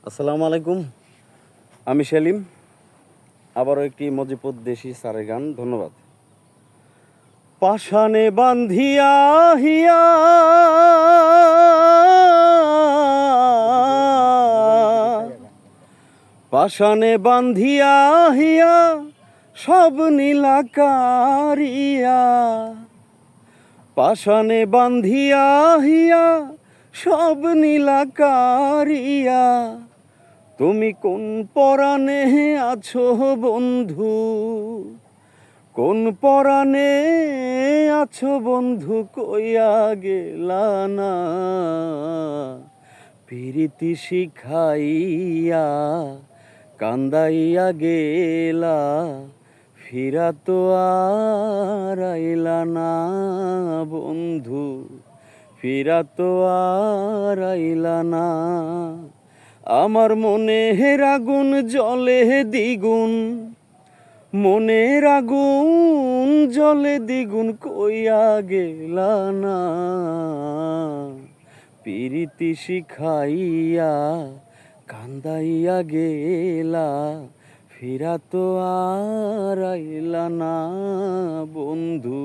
আসসালামু আলাইকুম, আমি সেলিম। আবারও একটি মজিপুর দেশি স্যারের গান। ধন্যবাদ। পাষাণে বান্ধিয়া হিয়া পাষাণে বান্ধিয়া হিয়া সব নীলাকারিয়া, পাষাণে বান্ধিয়া হিয়া সব নীলাকারিয়া, তুমি কোন পরাণে আছো বন্ধু, কোন পরাণে আছো বন্ধু, কইয়া গেলা না প্রীতি শিখাইয়া, কান্দাইয়া গেলা ফিরা তো আর আইলা না বন্ধু, ফিরা তো আর আইলা না। আমার মনের আগুন জ্বলে দ্বিগুণ, মনের আগুন জ্বলে দ্বিগুণ, কইয়া গেলা না প্রীতি শিখাইয়া, কান্দাইয়া গেলা ফিরা তো আর আইলা না বন্ধু।